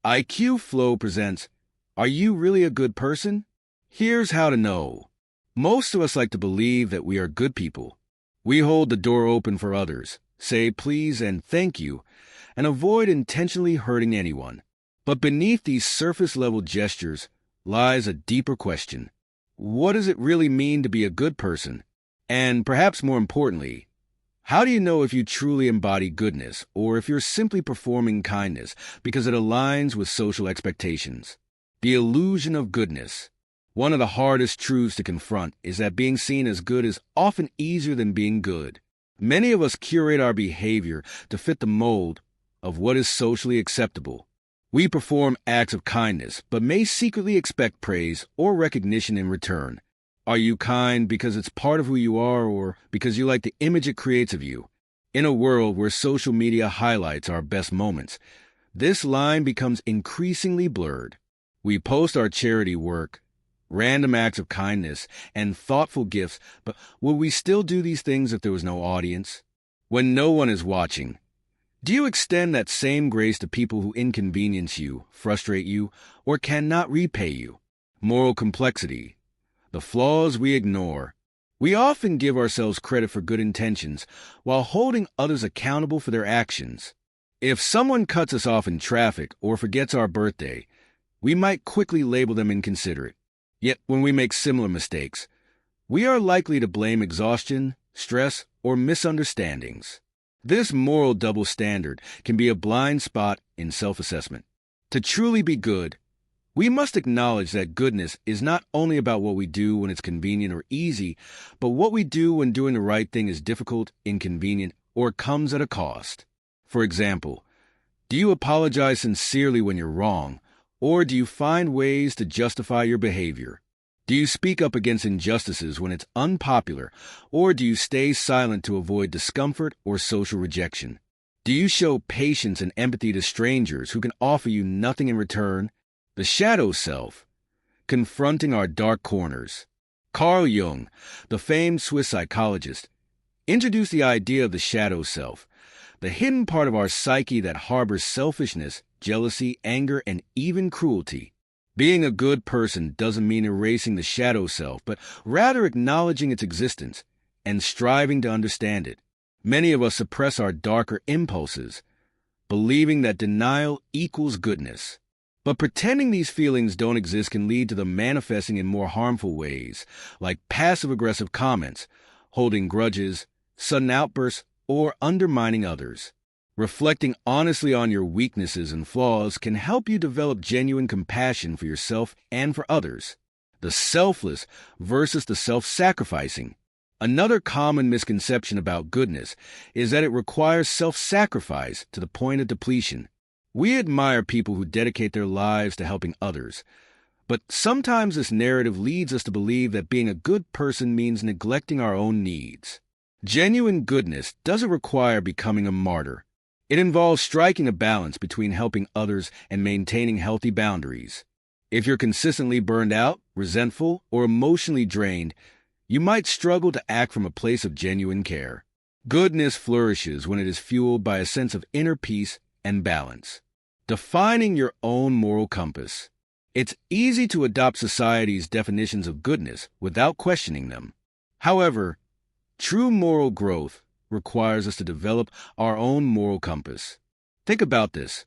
IQ Flow presents, Are You Really a Good Person? Here's how to know. Most of us like to believe that we are good people. We hold the door open for others, say please and thank you, and avoid intentionally hurting anyone. But beneath these surface-level gestures lies a deeper question. What does it really mean to be a good person? And perhaps more importantly, how do you know if you truly embody goodness or if you're simply performing kindness because it aligns with social expectations? The illusion of goodness. One of the hardest truths to confront is that being seen as good is often easier than being good. Many of us curate our behavior to fit the mold of what is socially acceptable. We perform acts of kindness, but may secretly expect praise or recognition in return. Are you kind because it's part of who you are or because you like the image it creates of you? In a world where social media highlights our best moments, this line becomes increasingly blurred. We post our charity work, random acts of kindness, and thoughtful gifts, but will we still do these things if there was no audience? When no one is watching, do you extend that same grace to people who inconvenience you, frustrate you, or cannot repay you? Moral complexity. The flaws we ignore. We often give ourselves credit for good intentions while holding others accountable for their actions. If someone cuts us off in traffic or forgets our birthday, we might quickly label them inconsiderate. Yet when we make similar mistakes, we are likely to blame exhaustion, stress, or misunderstandings. This moral double standard can be a blind spot in self-assessment. To truly be good, we must acknowledge that goodness is not only about what we do when it's convenient or easy, but what we do when doing the right thing is difficult, inconvenient, or comes at a cost. For example, do you apologize sincerely when you're wrong, or do you find ways to justify your behavior? Do you speak up against injustices when it's unpopular, or do you stay silent to avoid discomfort or social rejection? Do you show patience and empathy to strangers who can offer you nothing in return? The shadow self, confronting our dark corners. Carl Jung, the famed Swiss psychologist, introduced the idea of the shadow self, the hidden part of our psyche that harbors selfishness, jealousy, anger, and even cruelty. Being a good person doesn't mean erasing the shadow self, but rather acknowledging its existence and striving to understand it. Many of us suppress our darker impulses, believing that denial equals goodness. But pretending these feelings don't exist can lead to them manifesting in more harmful ways, like passive-aggressive comments, holding grudges, sudden outbursts, or undermining others. Reflecting honestly on your weaknesses and flaws can help you develop genuine compassion for yourself and for others. The selfless versus the self-sacrificing. Another common misconception about goodness is that it requires self-sacrifice to the point of depletion. We admire people who dedicate their lives to helping others, but sometimes this narrative leads us to believe that being a good person means neglecting our own needs. Genuine goodness doesn't require becoming a martyr. It involves striking a balance between helping others and maintaining healthy boundaries. If you're consistently burned out, resentful, or emotionally drained, you might struggle to act from a place of genuine care. Goodness flourishes when it is fueled by a sense of inner peace and balance. Defining your own moral compass. It's easy to adopt society's definitions of goodness without questioning them. However, true moral growth requires us to develop our own moral compass. Think about this.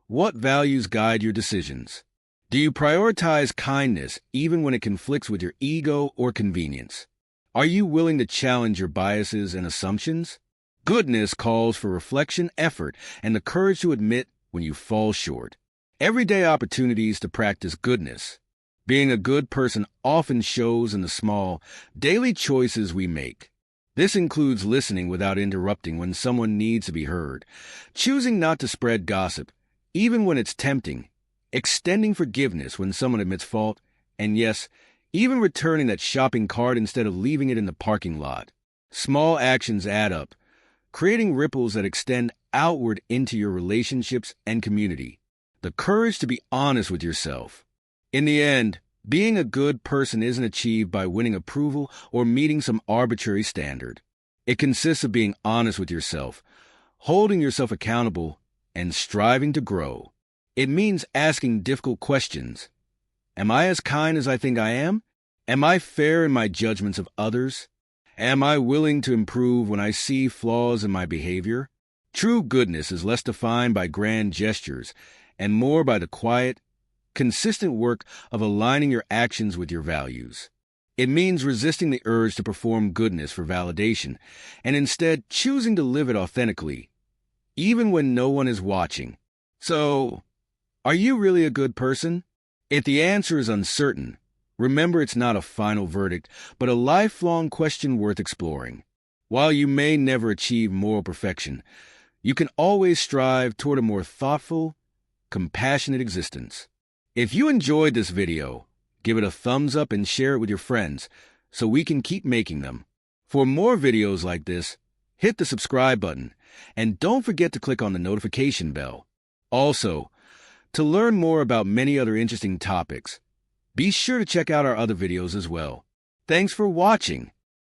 What values guide your decisions? Do you prioritize kindness even when it conflicts with your ego or convenience? Are you willing to challenge your biases and assumptions? Goodness calls for reflection, effort, and the courage to admit when you fall short. Everyday opportunities to practice goodness. Being a good person often shows in the small, daily choices we make. This includes listening without interrupting when someone needs to be heard, choosing not to spread gossip, even when it's tempting, extending forgiveness when someone admits fault, and yes, even returning that shopping cart instead of leaving it in the parking lot. Small actions add up, creating ripples that extend outward into your relationships and community. The courage to be honest with yourself. In the end, being a good person isn't achieved by winning approval or meeting some arbitrary standard. It consists of being honest with yourself, holding yourself accountable, and striving to grow. It means asking difficult questions. Am I as kind as I think I am? Am I fair in my judgments of others? Am I willing to improve when I see flaws in my behavior? True goodness is less defined by grand gestures and more by the quiet, consistent work of aligning your actions with your values. It means resisting the urge to perform goodness for validation and instead choosing to live it authentically, even when no one is watching. So, are you really a good person? If the answer is uncertain, remember it's not a final verdict, but a lifelong question worth exploring. While you may never achieve moral perfection, you can always strive toward a more thoughtful, compassionate existence. If you enjoyed this video, give it a thumbs up and share it with your friends so we can keep making them. For more videos like this, hit the subscribe button and don't forget to click on the notification bell. Also, to learn more about many other interesting topics, be sure to check out our other videos as well. Thanks for watching.